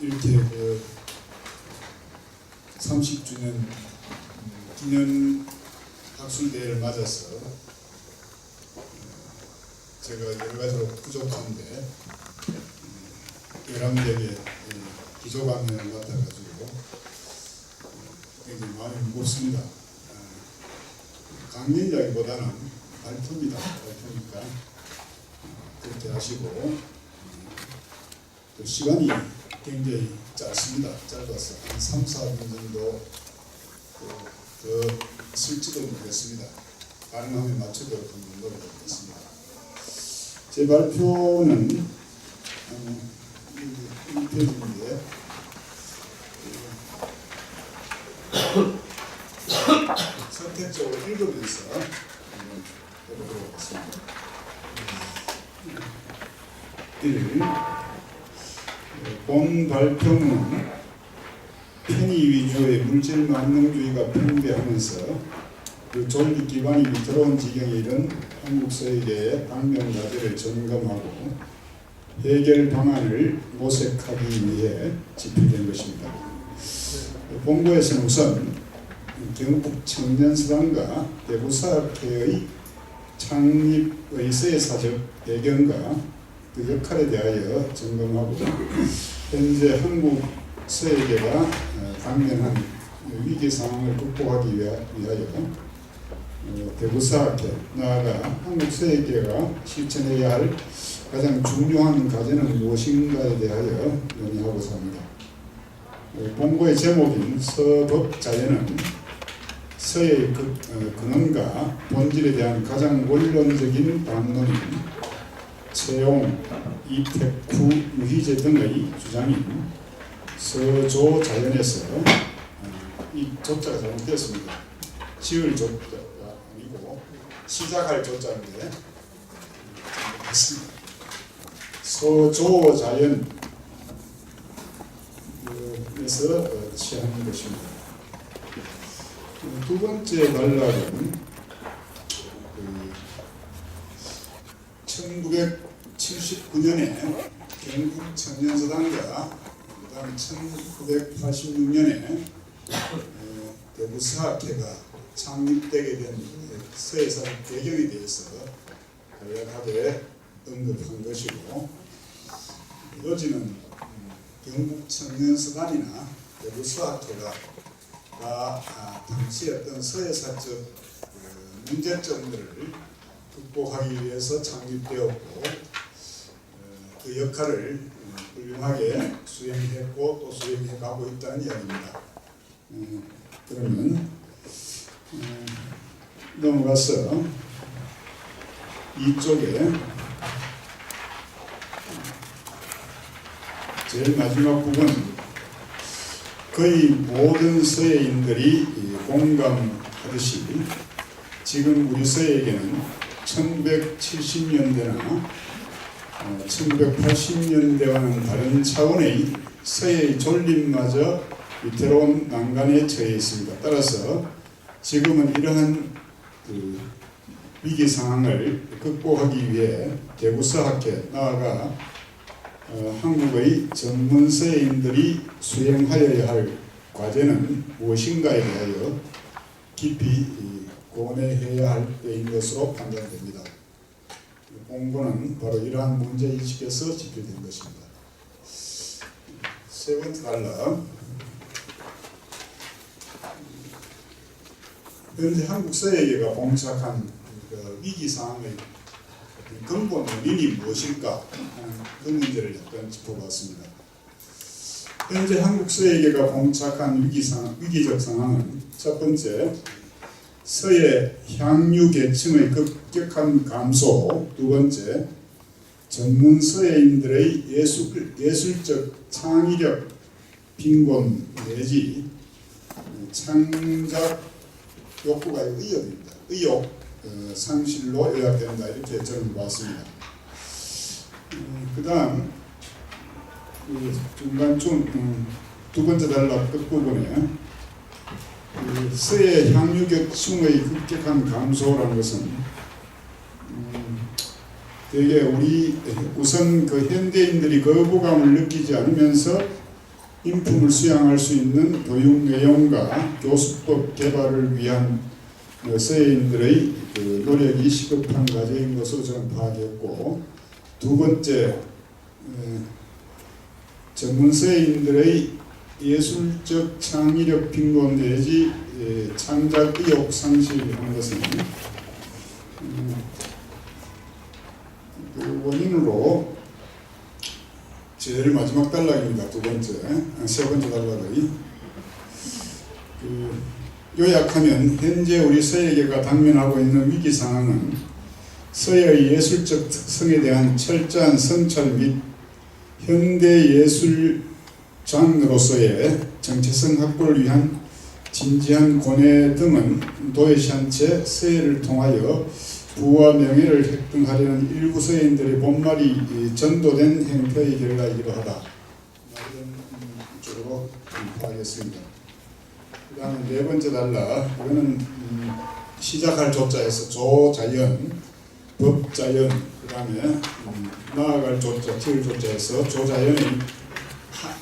이렇게 30주년 기념 학술대회를 맞아서 제가 여러 가지로 부족한데 여러분들에게 기조강연을 맡아가지고 굉장히 마음이 무겁습니다. 강연이라기보다는 발표입니다. 발표니까 그렇게 하시고 또 시간이 굉장히 짧습니다. 짧아서 한 3, 4분 정도 더 쓸지도 모르겠습니다. 가능하면 맞추도록 한번 노력하겠습니다. 제 발표는 1페이지인데 선택적으로 읽으면서 한번 해보도록 하겠습니다. 1. 본 발표는 편의 위주의 물질 만능주의가 팽배하면서 그 존립 기반이 위태로운 지경에 이른 한국 사회의 방면가제를 점검하고 해결 방안을 모색하기 위해 집필된 것입니다. 본고에서는 우선 경북 청년서당과 대구사학회의 창립의 사회사적 배경과 그 역할에 대하여 점검하고 현재 한국 사회계가 당면한 위기 상황을 극복하기 위하여 대구사학회 나아가 한국 사회계가 실천해야 할 가장 중요한 과제는 무엇인가에 대하여 논의하고자 합니다. 본고의 제목인 서법자연은 서의 근원과 본질에 대한 가장 원론적인 반론인 채용, 이택후, 유희제 등의 주장인 서조자연에서 이 조자가 잘못되었습니다. 지을 조자가 아니고 시작할 조자인데 서조자연에서 취한 것입니다. 두 번째 단락은 1979년에 경북 청년서당과 그다음 1986년에 대구사학회가 창립되게 된 사회사적 배경에 대해서 간략하게 언급한 것이고, 요지는 경북 청년서당이나 대구사학회가 당시 어떤 사회사적 문제점들을 극복하기 위해서 창립되었고 그 역할을 훌륭하게 수행했고 또 수행해가고 있다는 이야기입니다. 그러면 넘어가서 이쪽에 제일 마지막 부분, 거의 모든 서예인들이 공감하듯이 지금 우리 서예에게는 1970년대나 1980년대와는 다른 차원의 서예의 존립마저 위태로운 난간에 처해 있습니다. 따라서 지금은 이러한 위기 상황을 극복하기 위해 대구서학회 나아가 한국의 전문 서예인들이 수행하여야 할 과제는 무엇인가에 대하여 깊이 고뇌해야 할 때인 것으로 판단됩니다. 본고는 바로 이러한 문제의식에서 집필된 것입니다. 세 번째 단락, 현재 한국 서예계가 봉착한 위기 상황의 근본 원인이 무엇일까 하는 그 문제를 약간 짚어봤습니다. 현재 한국 서예계가 봉착한 위기적 상황은 첫 번째, 서예 향유 계층의 급격한 감소, 두 번째, 전문 서예인들의 예술적 창의력 빈곤 내지 창작 욕구가 의욕 상실로 요약된다, 이렇게 저는 봤습니다. 그 다음 중간쯤 두 번째 단락 끝부분에 서예 향유계층의 급격한 감소라는 것은 되게 우선 그 현대인들이 거부감을 느끼지 않으면서 인품을 수양할 수 있는 교육 내용과 교수법 개발을 위한 서예인들의 그 노력이 시급한 과제인 것으로 저는 파악했고, 두 번째, 전문 서예인들의 예술적 창의력 빈곤 내지 창작 의욕 상실하는 것은 그 원인으로 제일 마지막 단락입니다. 세 번째 단락의 요약하면 현재 우리 서예계가 당면하고 있는 위기 상황은 서예의 예술적 특성에 대한 철저한 성찰 및 현대 예술 장르로서의 정체성 확보를 위한 진지한 고뇌 등은 도외시한 채 서예를 통하여 부와 명예를 획득하려는 일부 서예인들의 본말이 전도된 행태의 결과이기도 하다. 이런 쪽으로 파악했습니다. 그 다음에 네 번째 단락, 이거는 시작할 조자에서 조자연, 법자연, 그 다음에 나아갈 조자, 지을 조자에서 조자연의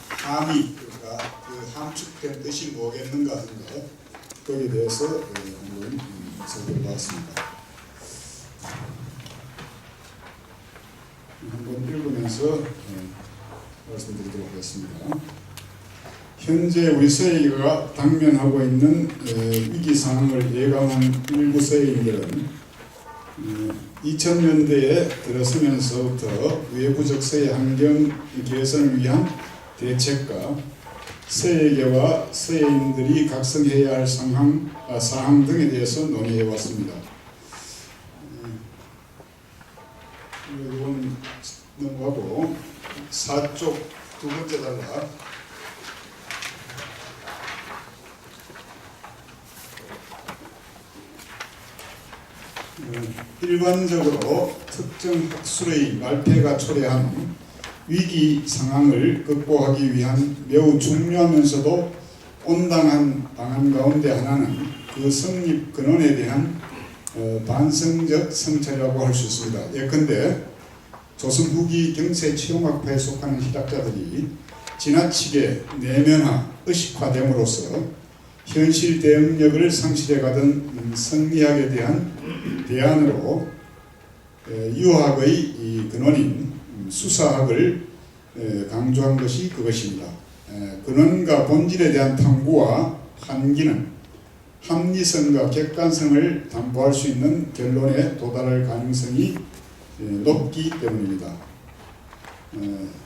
함이, 그러니까 그 함축된 뜻이 뭐겠는가 하는 것, 거기에 대해서 한번 살펴봤습니다. 한번 읽으면서 말씀드리도록 하겠습니다. 현재 우리 서예계가 당면하고 있는 위기 상황을 예감한 일부 서예인들은 2000년대에 들어서면서부터 외부적 서예 환경 개선을 위한 대책과 서예계와 서예인들이 각성해야 할 사항 등에 대해서 논의해 왔습니다. 이건 넘어가고 4쪽 두 번째 단락, 일반적으로 특정 학술의 말폐가 초래한 위기 상황을 극복하기 위한 매우 중요하면서도 온당한 방안 가운데 하나는 그 성립 근원에 대한 반성적 성찰이라고 할 수 있습니다. 예컨대 조선 후기 경세 치용학파에 속하는 희락자들이 지나치게 내면화, 의식화됨으로써 현실 대응력을 상실해가던 성리학에 대한 대안으로 유학의 이 근원인 수사학을 강조한 것이 그것입니다. 근원과 본질에 대한 탐구와 한기는 합리성과 객관성을 담보할 수 있는 결론에 도달할 가능성이 높기 때문입니다.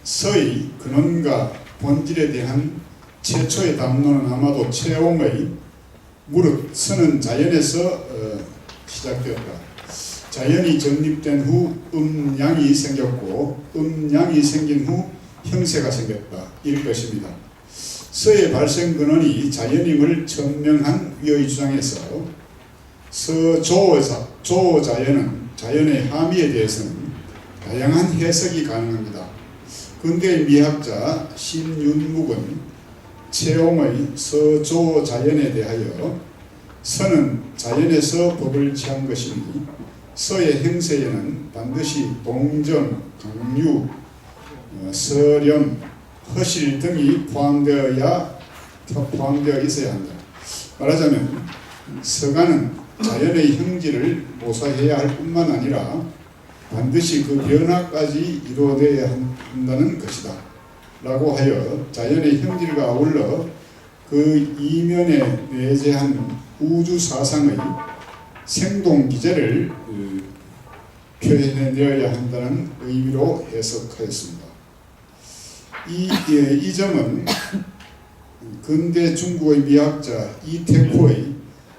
서의 근원과 본질에 대한 최초의 담론은 아마도 채옹의 무릇 서는 자연에서 시작되었다. 자연이 정립된 후 음양이 생겼고 음양이 생긴 후 형세가 생겼다. 일 것입니다. 서의 발생 근원이 자연임을 천명한 위의 주장에서 서조자연은 자연의 함의에 대해서는 다양한 해석이 가능합니다. 근대의 미학자 신윤묵은 채옹의 서조자연에 대하여 서는 자연에서 법을 취한 것이니 서의 형세에는 반드시 동정, 강유, 서렴, 허실 등이 포함되어 있어야 한다. 말하자면 서가는 자연의 형질을 모사해야 할 뿐만 아니라 반드시 그 변화까지 이루어져야 한다는 것이다. 라고 하여 자연의 형질과 아울러 그 이면에 내재한 우주 사상의 생동 기제를 표현해내어야 한다는 의미로 해석하였습니다. 이 점은 근대 중국의 미학자 이태코의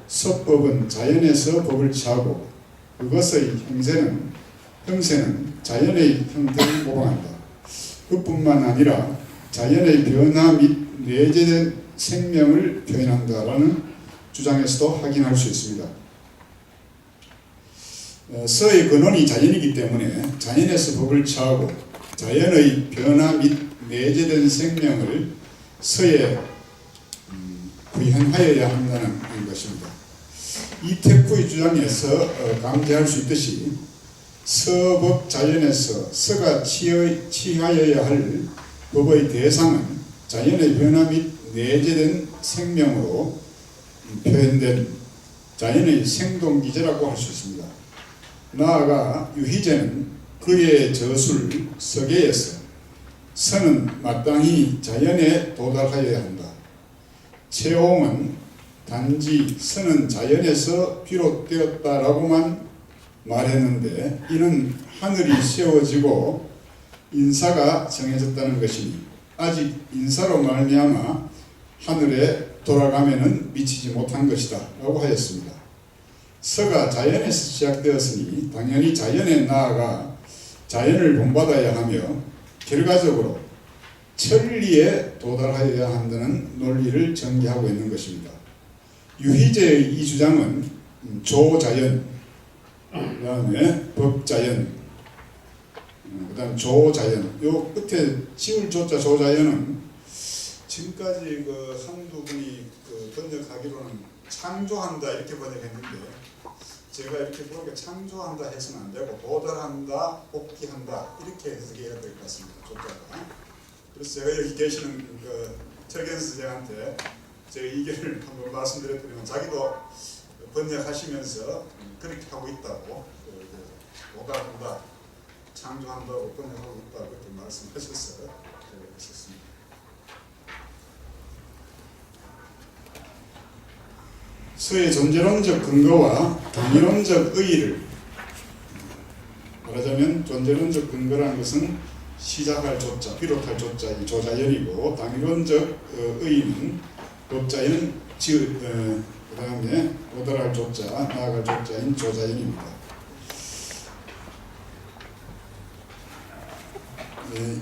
서법은 자연에서 법을 취하고 그것의 형세는 자연의 형태를 모방한다. 그뿐만 아니라 자연의 변화 및 내재된 생명을 표현한다라는 주장에서도 확인할 수 있습니다. 서의 근원이 자연이기 때문에 자연에서 법을 취하고 자연의 변화 및 내재된 생명을 서에 구현하여야 한다는 것입니다. 이태쿠의 주장에서 강제할 수 있듯이 서법 자연에서 서가 취하여야 할 법의 대상은 자연의 변화 및 내재된 생명으로 표현된 자연의 생동기제라고 할 수 있습니다. 나아가 유희제는 그의 저술 서계에서 선은 마땅히 자연에 도달하여야 한다. 채홍은 단지 선은 자연에서 비롯되었다라고만 말했는데 이는 하늘이 세워지고 인사가 정해졌다는 것이니 아직 인사로 말미암아 하늘에 돌아가면은 미치지 못한 것이다 라고 하였습니다. 서가 자연에서 시작되었으니 당연히 자연에 나아가 자연을 본받아야 하며 결과적으로 천리에 도달하여야 한다는 논리를 전개하고 있는 것입니다. 유희제의 이 주장은 조자연, 그 다음에 법자연, 그 다음 조자연, 요 끝에 지울 조자 조자연은 지금까지 한두 분이 번역하기로는 창조한다 이렇게 번역했는데 제가 이렇게 보니까 창조한다 해서는 안 되고 도달한다, 복귀한다 이렇게 해석해야 될 것 같습니다. 조자가. 그래서 제가 여기 계시는 철견 선생한테 제가 의견을 한번 말씀드렸더니 자기도 번역하시면서 그렇게 하고 있다고 도달한다, 창조한다고 번역하고 있다고 그렇게 말씀하셨어요. 제가 그랬습니다. 서의 존재론적 근거와 당위론적 의의를 말하자면 존재론적 근거라는 것은 시작할 조자, 비롯할 조자, 이 조자연이고 당위론적 의의는 법자연, 그 다음에 도달할 조자, 나아갈 조자인 조자연입니다.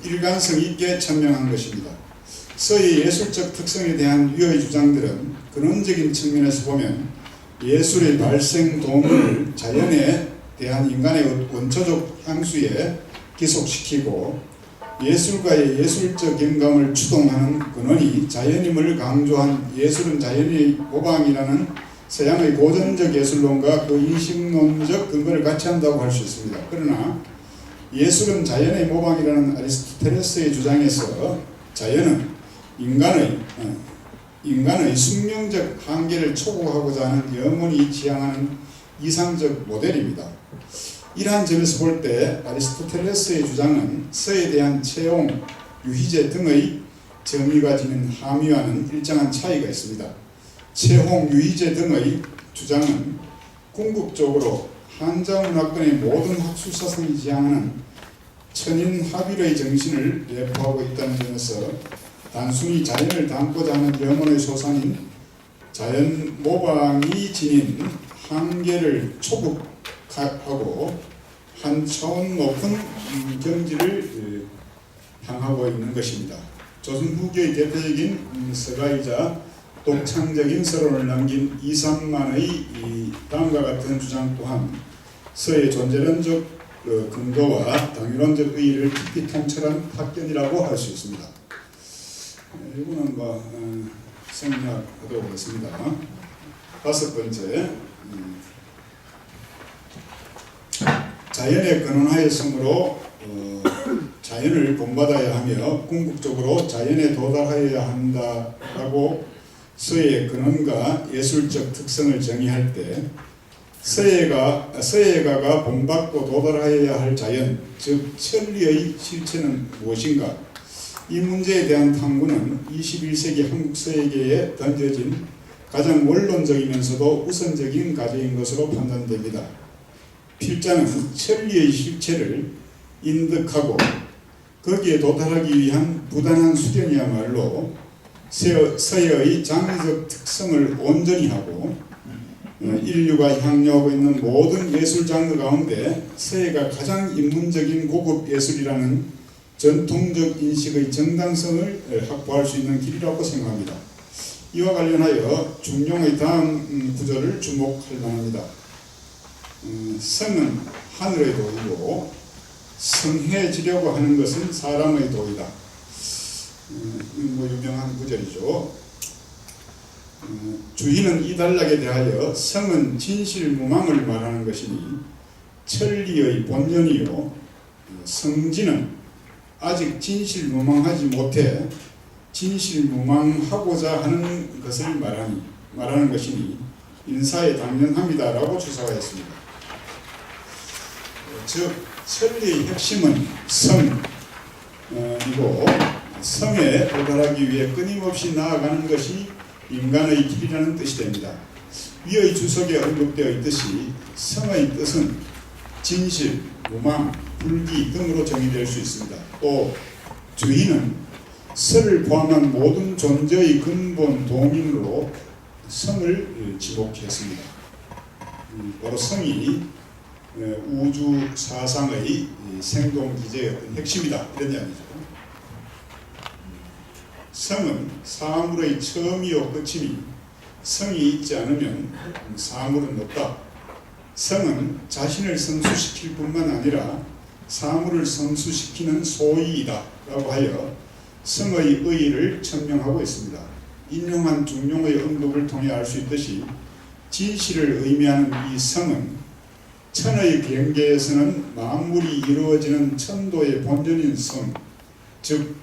일관성 있게 천명한 것입니다. 서의 예술적 특성에 대한 위의 주장들은 근원적인 측면에서 보면 예술의 발생 동기를 자연에 대한 인간의 원초적 향수에 기속시키고 예술가의 예술적 영감을 추동하는 근원이 자연임을 강조한 예술은 자연의 모방이라는 서양의 고전적 예술론과 그 인식론적 근거를 같이 한다고 할 수 있습니다. 그러나 예술은 자연의 모방이라는 아리스토텔레스의 주장에서 자연은 인간의 숙명적 한계를 초과하고자 하는 영혼이 지향하는 이상적 모델입니다. 이러한 점에서 볼 때 아리스토텔레스의 주장은 서에 대한 채용, 유희제 등의 정의가 지닌 함의와는 일정한 차이가 있습니다. 채홍, 유희제 등의 주장은 궁극적으로 한자문화권의 모든 학술사상이 지향하는 천인합일의 정신을 내포하고 있다는 점에서 단순히 자연을 담고자 하는 영혼의 소상인 자연 모방이 지닌 한계를 초국하고 한 차원 높은 경지를 향하고 있는 것입니다. 조선 후기의 대표적인 서가이자 독창적인 서론을 남긴 이삼만의 다음과 같은 주장 또한 서의 존재론적 근거와 당위론적 의의를 깊이 통찰한 학견이라고 할 수 있습니다. 이거는 생략하도록 하겠습니다. 다섯 번째, 자연의 근원하였으므로 자연을 본받아야 하며 궁극적으로 자연에 도달하여야 한다라고 서예의 근원과 예술적 특성을 정의할 때 서예가가 본받고 도달하여야 할 자연, 즉 천리의 실체는 무엇인가? 이 문제에 대한 탐구는 21세기 한국 서예계에 던져진 가장 원론적이면서도 우선적인 과제인 것으로 판단됩니다. 필자는 천리의 실체를 인득하고 거기에 도달하기 위한 부단한 수련이야말로 서예의 장르적 특성을 온전히 하고 인류가 향유하고 있는 모든 예술 장르 가운데 서예가 가장 인문적인 고급 예술이라는 전통적 인식의 정당성을 확보할 수 있는 길이라고 생각합니다. 이와 관련하여 중용의 다음 구절을 주목할 만합니다. 성은 하늘의 도이고 성해지려고 하는 것은 사람의 도이다. 유명한 구절이죠. 주희는 이 단락에 대하여 성은 진실무망을 말하는 것이니 천리의 본연이요 성지는 아직 진실무망하지 못해 진실무망하고자 하는 것을 말하는 것이니 인사에 당연합니다라고 주장하였습니다. 즉 천리의 핵심은 성이고 성에 도달하기 위해 끊임없이 나아가는 것이 인간의 길이라는 뜻이 됩니다. 위의 주석에 언급되어 있듯이 성의 뜻은 진실, 무망, 불기 등으로 정의될 수 있습니다. 또 주인은 설을 포함한 모든 존재의 근본 동인으로 성을 지목했습니다. 바로 성이 우주 사상의 생동기제의 어떤 핵심이다 이런 이야기죠. 성은 사물의 처음이요 끝이니 성이 있지 않으면 사물은 없다. 성은 자신을 성수시킬 뿐만 아니라 사물을 성수시키는 소위이다 라고 하여 성의 의의를 천명하고 있습니다. 인용한 중용의 언급을 통해 알 수 있듯이 진실을 의미하는 이 성은 천의 경계에서는 만물이 이루어지는 천도의 본전인 성, 즉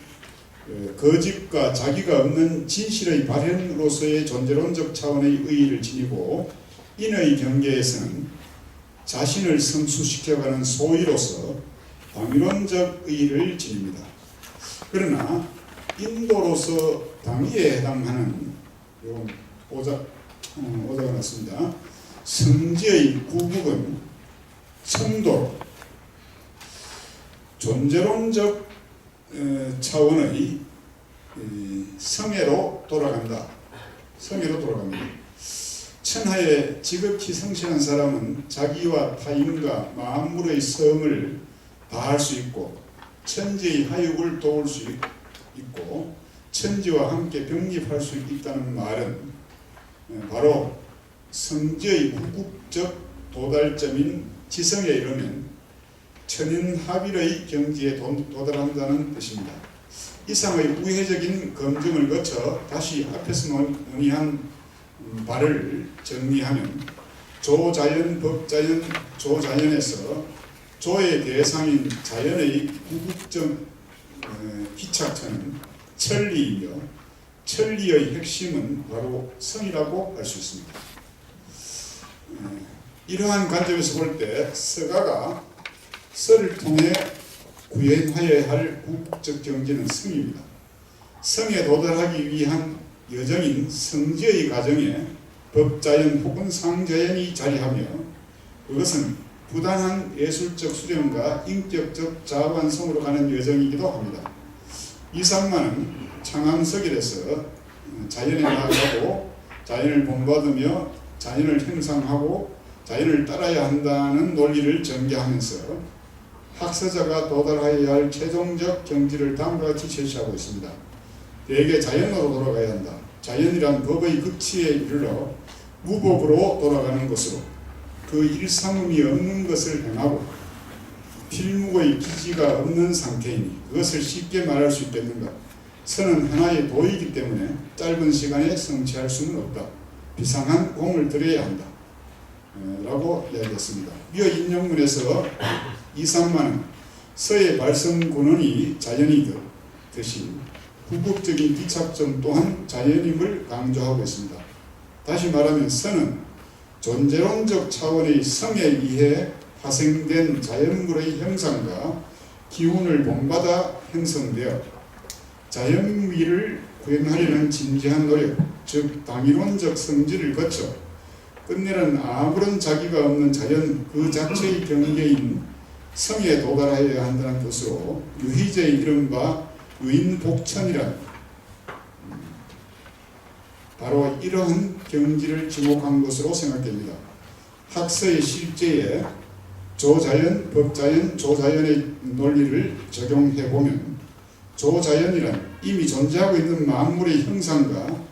거짓과 자기가 없는 진실의 발현으로서의 존재론적 차원의 의의를 지니고 인의 경계에서는 자신을 성수시켜가는 소위로서 당위론적 의의를 지닙니다. 그러나 인도로서 당위에 해당하는 오자가 났습니다. 성지의 구국은 천도 존재론적 차원의 성애로 돌아간다. 성애로 돌아갑니다. 천하에 지극히 성실한 사람은 자기와 타인과 만물의 성을 다할 수 있고 천지의 하육을 도울 수 있고 천지와 함께 병립할 수 있다는 말은 바로 성지의 궁극적 도달점인 지성에 이르면 천인합일의 경지에 도달한다는 뜻입니다. 이상의 우회적인 검증을 거쳐 다시 앞에서 논의한 바를 정리하면 조자연, 법자연, 조자연에서 조의 대상인 자연의 궁극적 기착처는 천리이며 천리의 핵심은 바로 성이라고 할 수 있습니다. 이러한 관점에서 볼 때 서가가 설을 통해 구현하여야 할 궁극적 경지는 성입니다. 성에 도달하기 위한 여정인 성지의 과정에 법자연 혹은 상자연이 자리하며 그것은 부단한 예술적 수련과 인격적 자완성으로 가는 여정이기도 합니다. 이상만은 창암석일에서 자연에 나아가고 자연을 본받으며 자연을 형상하고 자연을 따라야 한다는 논리를 전개하면서 학서자가 도달하여야 할 최종적 경지를 다음과 같이 제시하고 있습니다. 대개 자연으로 돌아가야 한다. 자연이란 법의 극치에 이르러 무법으로 돌아가는 것으로 그 일삼음이 없는 것을 행하고 필묵의 기지가 없는 상태이니 그것을 쉽게 말할 수 있겠는가. 선은 하나의 도이기 때문에 짧은 시간에 성취할 수는 없다. 비상한 공을 들여야 한다. 라고 이야기했습니다. 이어 인용문에서 이상만은 서의 발성 근원이 자연이듯이 궁극적인 기착점 또한 자연임을 강조하고 있습니다. 다시 말하면 선은 존재론적 차원의 성에 의해 파생된 자연물의 형상과 기운을 본받아 형성되어 자연미를 구현하려는 진지한 노력, 즉 당위론적 성질을 거쳐 끝내는 아무런 자기가 없는 자연 그 자체의 경계인 성에 도달하여야 한다는 뜻으로 유희재의 이른바 의인복천이란 바로 이러한 경지를 지목한 것으로 생각됩니다. 학서의 실제에 조자연, 법자연, 조자연의 논리를 적용해보면 조자연이란 이미 존재하고 있는 만물의 형상과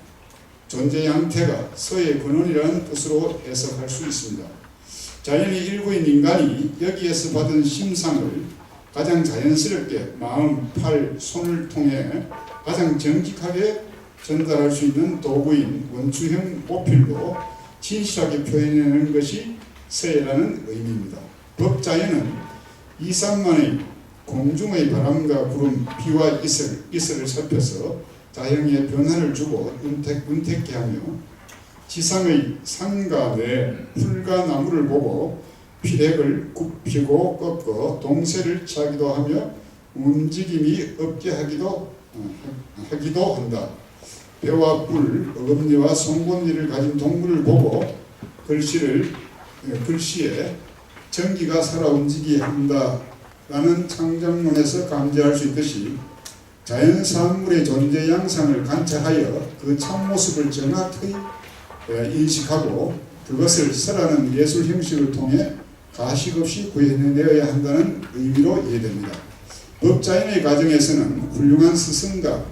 존재 양태가 서의 근원이라는 뜻으로 해석할 수 있습니다. 자연의 일부인 인간이 여기에서 받은 심상을 가장 자연스럽게 마음, 팔, 손을 통해 가장 정직하게 전달할 수 있는 도구인 원추형 보필로 진실하게 표현하는 것이 서예라는 의미입니다. 법자연은 이산만의 공중의 바람과 구름, 비와 이슬을 살펴서 자형에 변화를 주고 은택케 하며 지상의 산과 내 풀과 나무를 보고 피력을 굽히고 꺾어 동새를 차기도 하며 움직임이 없게 하기도 한다. 배와 뿔, 어금니와 송곳니를 가진 동물을 보고 글씨에 전기가 살아 움직이게 한다라는 창작론에서 감지할 수 있듯이 자연 사물의 존재 양상을 관찰하여 그 참모습을 정확히 인식하고 그것을 설하는 예술 형식을 통해 가식 없이 구현해내어야 한다는 의미로 이해됩니다. 법자인의 과정에서는 훌륭한 스승과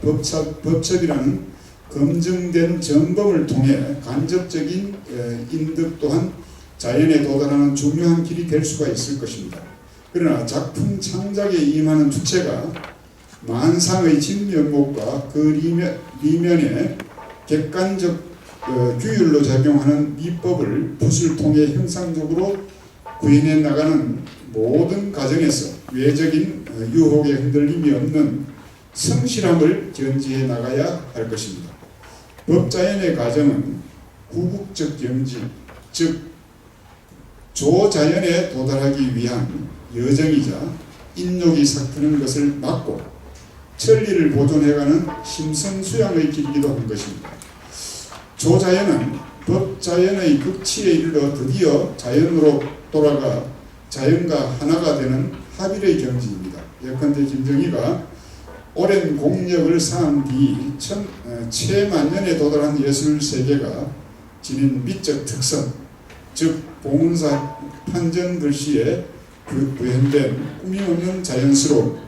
법첩이라는 검증된 전범을 통해 간접적인 인득 또한 자연에 도달하는 중요한 길이 될 수가 있을 것입니다. 그러나 작품 창작에 임하는 주체가 만상의 진면목과 그 리면에 객관적 규율로 작용하는 미법을 붓을 통해 형상적으로 구현해 나가는 모든 과정에서 외적인 유혹에 흔들림이 없는 성실함을 견지해 나가야 할 것입니다. 법자연의 과정은 후국적 경지, 즉 조자연에 도달하기 위한 여정이자 인욕이 삭트는 것을 막고 천리를 보존해가는 심성수양의 길이기도 한 것입니다. 조자연은 법자연의 극치에 이르러 드디어 자연으로 돌아가 자연과 하나가 되는 합일의 경지입니다. 예컨대 김정희가 오랜 공력을 쌓은 뒤 최만년에 도달한 예술 세계가 지닌 미적 특성, 즉 봉은사 판전 글씨에 구현된 꾸밈없는 자연스러움,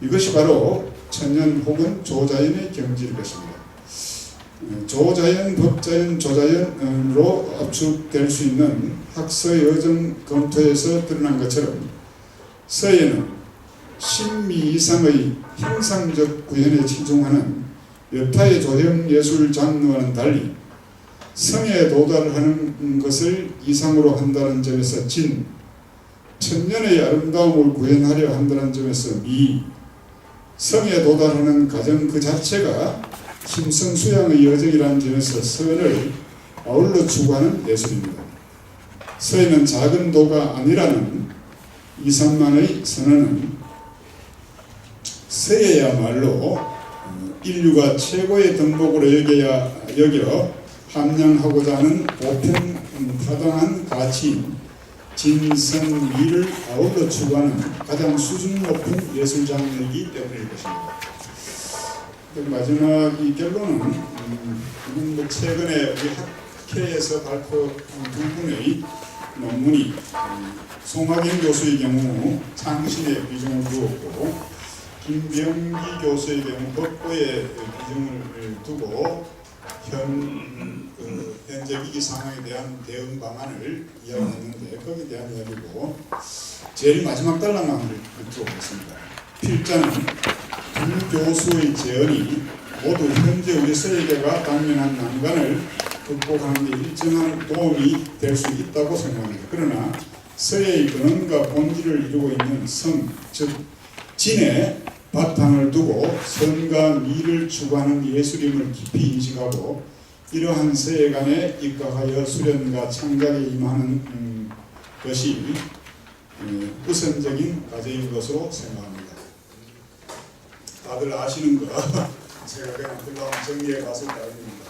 이것이 바로 천연 혹은 조자연의 경지일 것입니다. 조자연, 법자연, 조자연으로 압축될 수 있는 학서 여정 검토에서 드러난 것처럼 서예는 신미 이상의 형상적 구현에 치중하는 여타의 조형 예술 장르와는 달리 성에 도달하는 것을 이상으로 한다는 점에서 진, 천년의 아름다움을 구현하려 한다는 점에서 미, 성에 도달하는 과정 그 자체가 심성수양의 여정이라는 점에서 선을 아울러 추구하는 예술입니다. 서예는 작은 도가 아니라는 이산만의 선언은 서예야말로 인류가 최고의 덕목으로 여겨 함양하고자 하는 보편타당한 가치인 진선미를 아울러 추구하는 가장 수준 높은 예술 장르이기 때문일 것입니다. 마지막 이 결론은 최근에 우리 학회에서 발표한 두 분의 논문이 송학인 교수의 경우 창신에 비중을 두었고 김병기 교수의 경우 법보에 비중을 두고 현재 위기 상황에 대한 대응 방안을 이야기했는데 거기에 대한 이야기고 제일 마지막 단락만 읊어보겠습니다. 필자는 두 교수의 제언이 모두 현재 우리 서예계가 당면한 난관을 극복하는 데 일정한 도움이 될 수 있다고 생각합니다. 그러나 서예의 근원과 본질을 이루고 있는 성, 즉 진의 바탕을 두고 선과 미를 추구하는 예술임을 깊이 인식하고 이러한 서예관에 입각하여 수련과 창작에 임하는 것이 우선적인 과제인 것으로 생각합니다. 다들 아시는 거 제가 그냥 들어가면 정리해 봤을 따름입니다.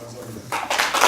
감사합니다.